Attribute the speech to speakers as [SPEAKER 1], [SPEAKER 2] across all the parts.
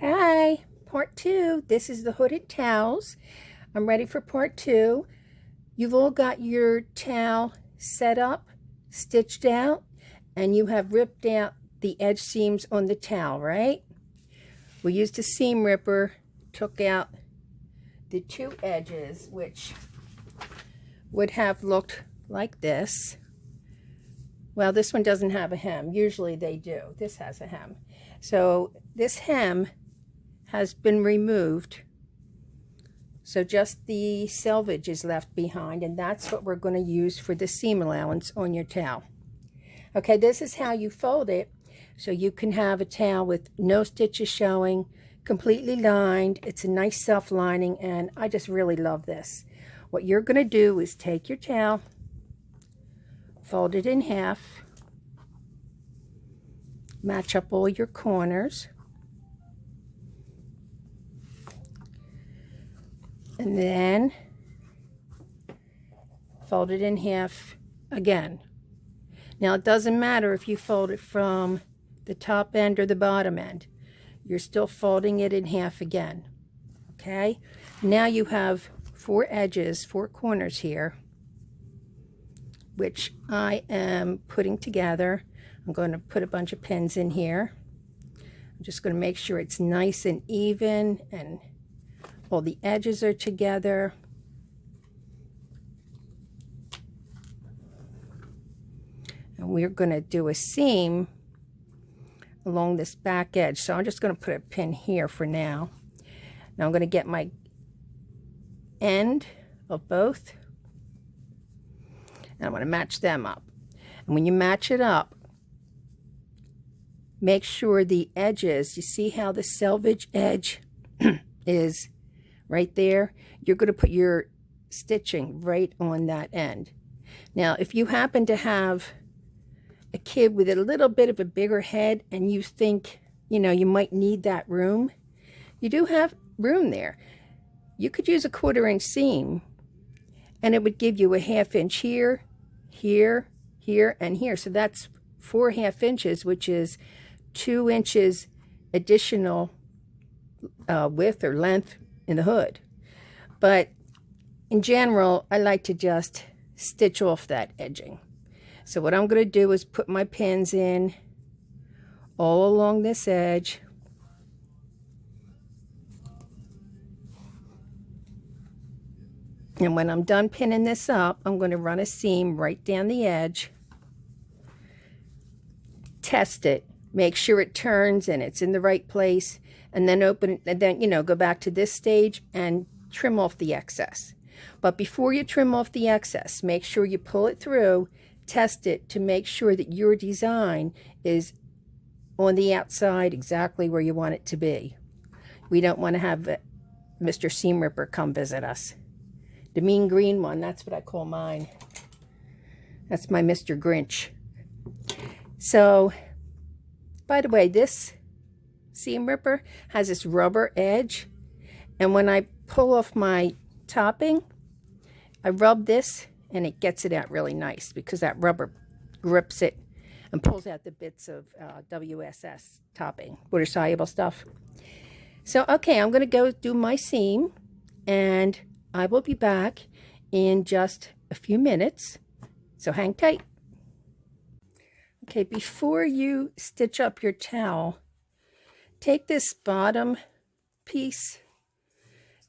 [SPEAKER 1] Hi, part two. This is the hooded towels. I'm ready for part two. You've all got your towel set up, stitched out, and you have ripped out the edge seams on the towel, right? We used a seam ripper, took out the two edges, which would have looked like this. Well, this one doesn't have a hem. Usually they do. This has a hem. So this hem has been removed, so just the selvage is left behind, and that's what we're going to use for the seam allowance on your towel. Okay, this is how you fold it, so you can have a towel with no stitches showing, completely lined. It's a nice self-lining, and I just really love this. What you're going to do is take your towel, fold it in half, match up all your corners, and then fold it in half again. Now it doesn't matter if you fold it from the top end or the bottom end. You're still folding it in half again. Okay? Now you have four edges, four corners here, which I am putting together. I'm going to put a bunch of pins in here. I'm just going to make sure it's nice and even and all the edges are together. And we're going to do a seam along this back edge. So I'm just going to put a pin here for now. Now I'm going to get my end of both, and I'm going to match them up. And when you match it up, make sure the edges, you see how the selvage edge is right there? You're going to put your stitching right on that end. Now, if you happen to have a kid with a little bit of a bigger head and you think, you might need that room, you do have room there. You could use a 1/4 inch seam, and it would give you a 1/2 inch here, here, here, and here. So that's 4 1/2 inches, which is 2 inches additional width or length in the hood. But in general, I like to just stitch off that edging. So what I'm going to do is put my pins in all along this edge. And when I'm done pinning this up, I'm going to run a seam right down the edge. Test it. Make sure it turns and it's in the right place. And then open it, and then, go back to this stage and trim off the excess. But before you trim off the excess, make sure you pull it through, test it to make sure that your design is on the outside exactly where you want it to be. We don't want to have Mr. Seam Ripper come visit us. The mean green one, that's what I call mine. That's my Mr. Grinch. So, by the way, this seam ripper has this rubber edge, and when I pull off my topping, I rub this and it gets it out really nice because that rubber grips it and pulls out the bits of WSS topping, water soluble stuff. So okay, I'm going to go do my seam, and I will be back in just a few minutes, so hang tight. Okay, before you stitch up your towel, take this bottom piece,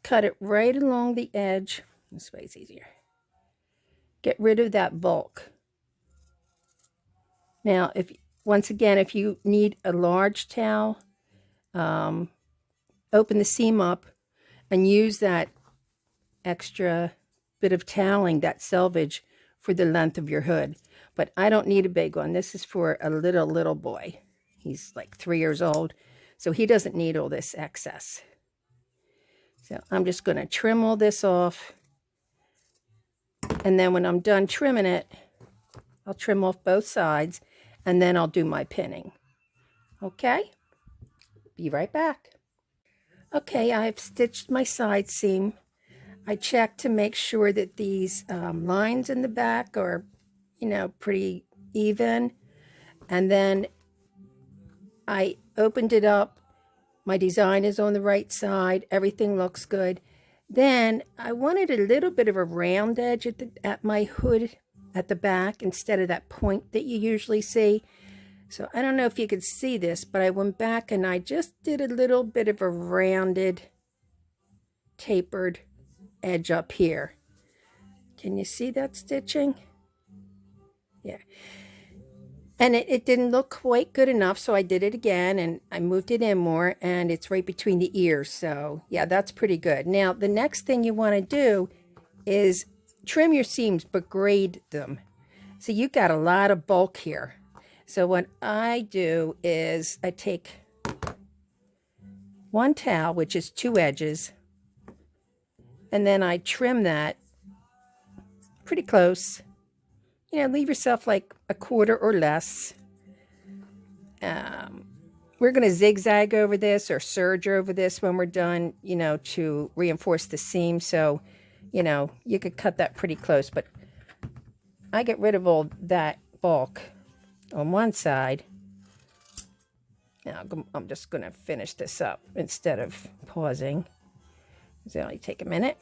[SPEAKER 1] cut it right along the edge. This way is easier. Get rid of that bulk. Now, once again, if you need a large towel, open the seam up and use that extra bit of toweling, that selvage, for the length of your hood. But I don't need a big one. This is for a little boy. He's like 3 years old, so he doesn't need all this excess. So I'm just going to trim all this off, and then when I'm done trimming it, I'll trim off both sides, and then I'll do my pinning. Okay? Be right back. Okay, I've stitched my side seam. I checked to make sure that these lines in the back are, pretty even. And then I opened it up My design is on the right side. Everything looks good. Then I wanted a little bit of a round edge at my hood at the back instead of that point that you usually see. So I don't know if you could see this, but I went back and I just did a little bit of a rounded, tapered edge up here. Can you see that stitching? Yeah. And it didn't look quite good enough, so I did it again, and I moved it in more, and it's right between the ears. So, yeah, that's pretty good. Now, the next thing you want to do is trim your seams, but grade them. So you got a lot of bulk here. So what I do is I take one towel, which is 2 edges, and then I trim that pretty close. You know, leave yourself like a quarter or less. We're going to zigzag over this or serge over this when we're done, you know, to reinforce the seam. So, you know, you could cut that pretty close, but I get rid of all that bulk on one side. Now, I'm just going to finish this up instead of pausing. It'll only take a minute.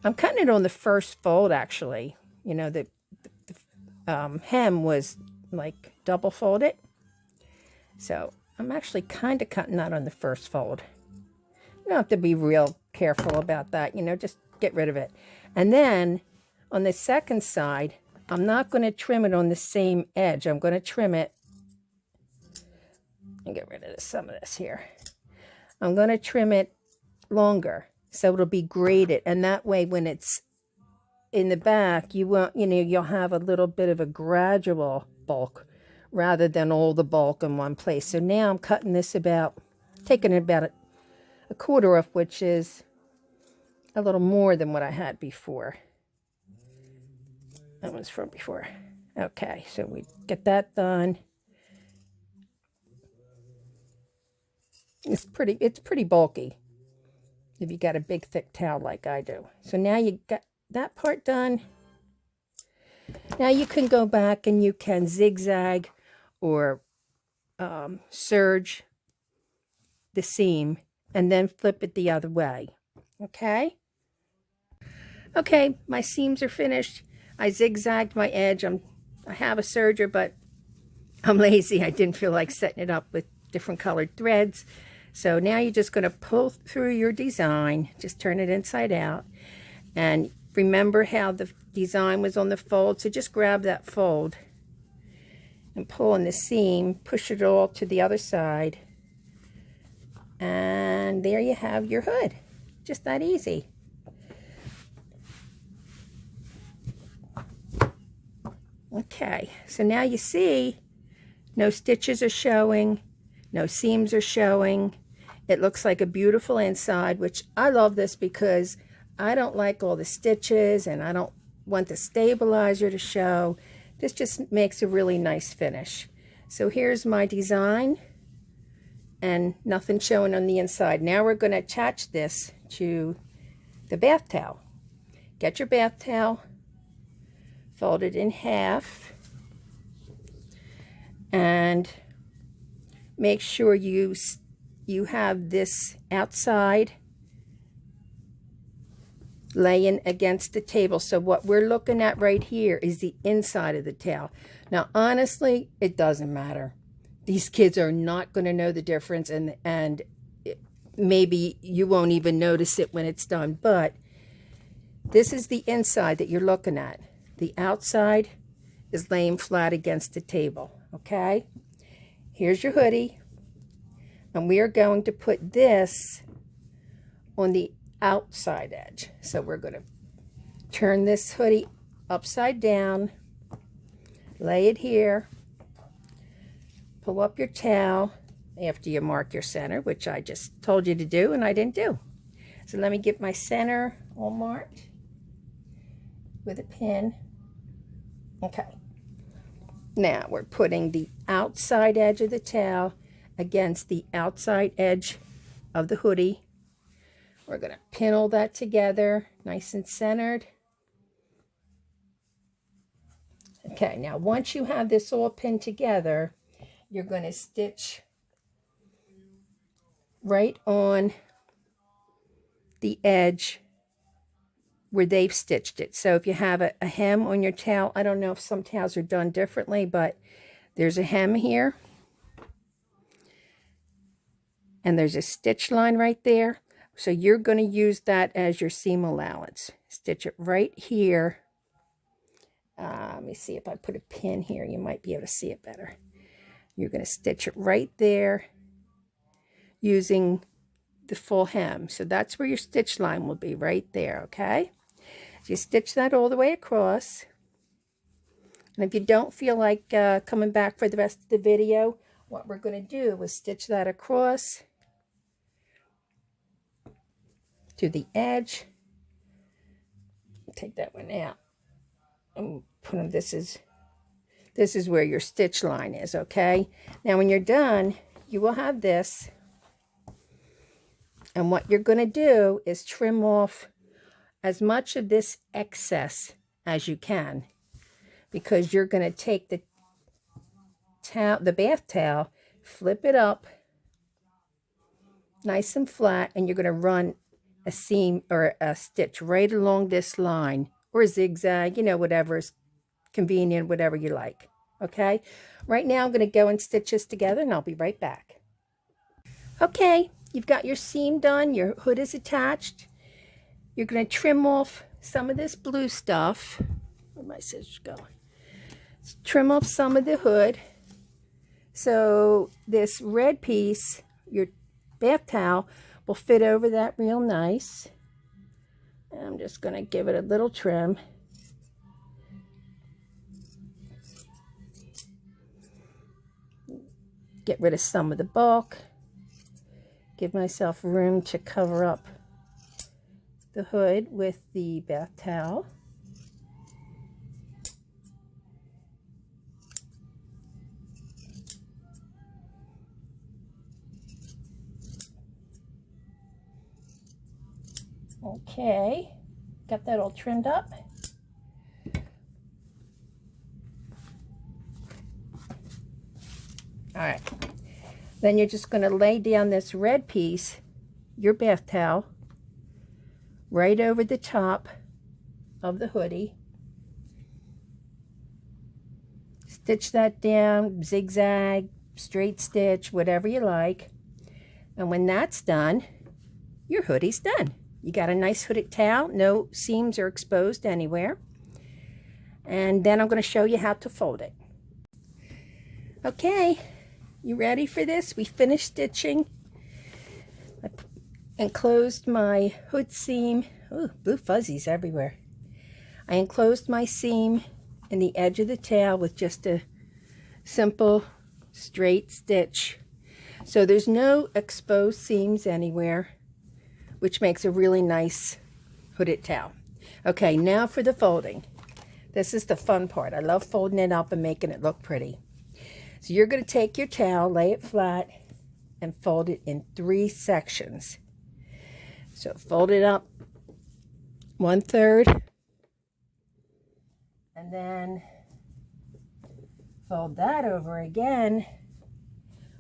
[SPEAKER 1] I'm cutting it on the first fold, actually. You know, the hem was like double folded. So I'm actually kind of cutting that on the first fold. You don't have to be real careful about that, you know, just get rid of it. And then on the second side, I'm not going to trim it on the same edge. I'm going to trim it and get rid of some of this here. I'm going to trim it longer so it'll be graded, and that way when it's in the back, you won't, you know, you'll have a little bit of a gradual bulk rather than all the bulk in one place. So now I'm cutting this taking about a quarter off, which is a little more than what I had before. That one's from before. Okay, so we get that done. It's pretty bulky if you got a big thick towel like I do. So now you got that part done. Now you can go back and you can zigzag or serge the seam and then flip it the other way. Okay? Okay, my seams are finished. I zigzagged my edge. I have a serger, but I'm lazy. I didn't feel like setting it up with different colored threads. So now you're just going to pull through your design. Just turn it inside out. And remember how the design was on the fold. So just grab that fold and pull on the seam. Push it all to the other side. And there you have your hood. Just that easy. Okay, so now you see no stitches are showing, no seams are showing. It looks like a beautiful inside, which I love this because I don't like all the stitches and I don't want the stabilizer to show. This just makes a really nice finish. So here's my design and nothing showing on the inside. Now we're going to attach this to the bath towel. Get your bath towel, fold it in half, and make sure you have this outside laying against the table. So what we're looking at right here is the inside of the towel. Now, honestly, it doesn't matter. These kids are not going to know the difference, and maybe you won't even notice it when it's done. But this is the inside that you're looking at. The outside is laying flat against the table, okay? Here's your hoodie, and we are going to put this on the outside edge. So we're going to turn this hoodie upside down, lay it here, pull up your towel after you mark your center, which I just told you to do and I didn't do. So let me get my center all marked with a pin. Okay. Now we're putting the outside edge of the towel against the outside edge of the hoodie. We're going to pin all that together, nice and centered. Okay, now once you have this all pinned together, you're going to stitch right on the edge where they've stitched it. So if you have a hem on your towel, I don't know if some towels are done differently, but there's a hem here. And there's a stitch line right there. So you're going to use that as your seam allowance. Stitch it right here. Let me see if I put a pin here. You might be able to see it better. You're going to stitch it right there using the full hem. So that's where your stitch line will be, right there, okay? So you stitch that all the way across. And if you don't feel like coming back for the rest of the video, what we're going to do is stitch that across to the edge. Take that one out. And put them, this is where your stitch line is, okay? Now when you're done, you will have this. And what you're going to do is trim off as much of this excess as you can, because you're going to take the towel, the bath towel, flip it up nice and flat, and you're going to run a seam or a stitch right along this line, or a zigzag, you know, whatever is convenient, whatever you like. Okay, right now I'm going to go and stitch this together, and I'll be right back. Okay, you've got your seam done, your hood is attached. You're going to trim off some of this blue stuff. Where my scissors go? Trim off some of the hood. So this red piece, your bath towel, will fit over that real nice. And I'm just going to give it a little trim. Get rid of some of the bulk. Give myself room to cover up the hood with the bath towel. Okay, got that all trimmed up. All right, then you're just going to lay down this red piece, your bath towel, right over the top of the hoodie. Stitch that down, zigzag, straight stitch, whatever you like. And when that's done, your hoodie's done. You got a nice hooded towel, no seams are exposed anywhere. And then I'm going to show you how to fold it. Okay, you ready for this? We finished stitching. I enclosed my hood seam. Ooh, blue fuzzies everywhere. I enclosed my seam in the edge of the towel with just a simple straight stitch. So there's no exposed seams anywhere, which makes a really nice hooded towel. Okay, now for the folding. This is the fun part. I love folding it up and making it look pretty. So you're going to take your towel, lay it flat, and fold it in 3 sections. So fold it up 1/3, and then fold that over again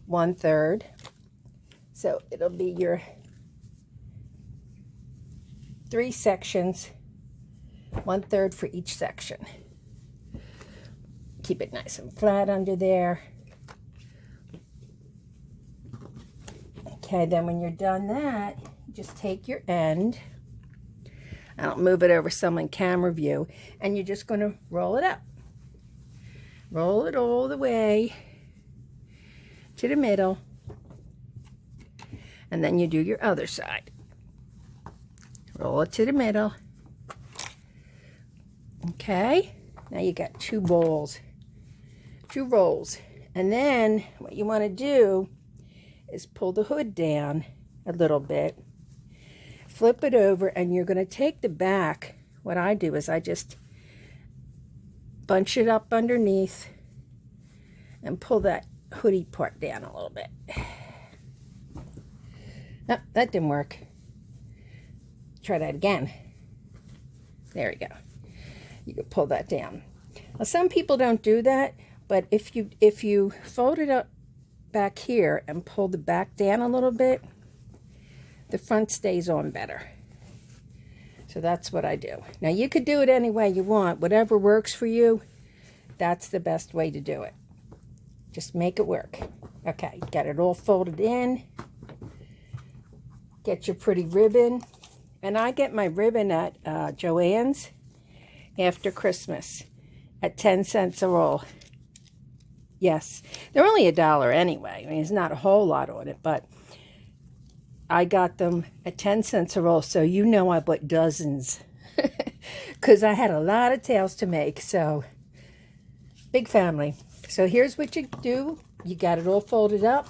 [SPEAKER 1] 1/3. So it'll be your 3 sections, 1/3 for each section. Keep it nice and flat under there. Okay, then when you're done that, just take your end. I'll move it over some in camera view, and you're just going to roll it up. Roll it all the way to the middle, and then you do your other side. Roll it to the middle. Okay, now you got 2 rolls. And then what you want to do is pull the hood down a little bit, flip it over, and you're going to take the back. What I do is I just bunch it up underneath and pull that hoodie part down a little bit. No, that didn't work. Try that again. There we go. You can pull that down. Now, some people don't do that, but if you fold it up back here and pull the back down a little bit, the front stays on better. So that's what I do. Now you could do it any way you want. Whatever works for you, that's the best way to do it. Just make it work. Okay, got it all folded in. Get your pretty ribbon. And I get my ribbon at Joann's after Christmas at 10 cents a roll. Yes, they're only $1 anyway. I mean, it's not a whole lot on it, but I got them at 10 cents a roll, so you know I bought dozens because I had a lot of tails to make. So big family. So here's what you do. You got it all folded up.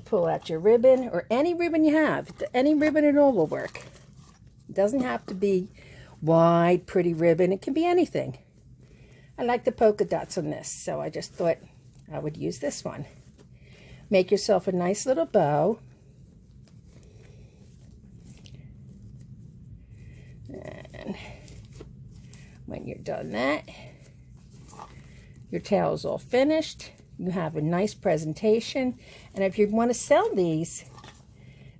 [SPEAKER 1] Pull out your ribbon, or any ribbon you have. Any ribbon at all will work. It doesn't have to be wide, pretty ribbon. It can be anything. I like the polka dots on this, so I just thought I would use this one. Make yourself a nice little bow. And when you're done that, your tail is all finished. You have a nice presentation. And if you want to sell these,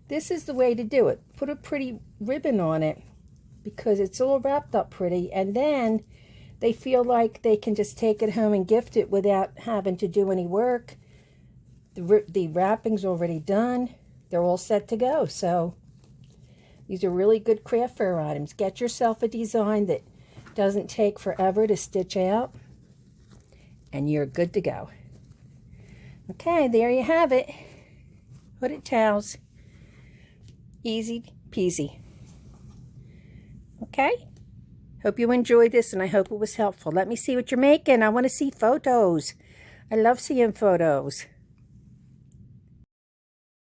[SPEAKER 1] this is the way to do it. Put a pretty ribbon on it because it's all wrapped up pretty. And then they feel like they can just take it home and gift it without having to do any work. The wrapping's already done. They're all set to go. So these are really good craft fair items. Get yourself a design that doesn't take forever to stitch out, and you're good to go. Okay, there you have it. Hooded towels. Easy peasy. Okay? Hope you enjoyed this, and I hope it was helpful. Let me see what you're making. I want to see photos. I love seeing photos.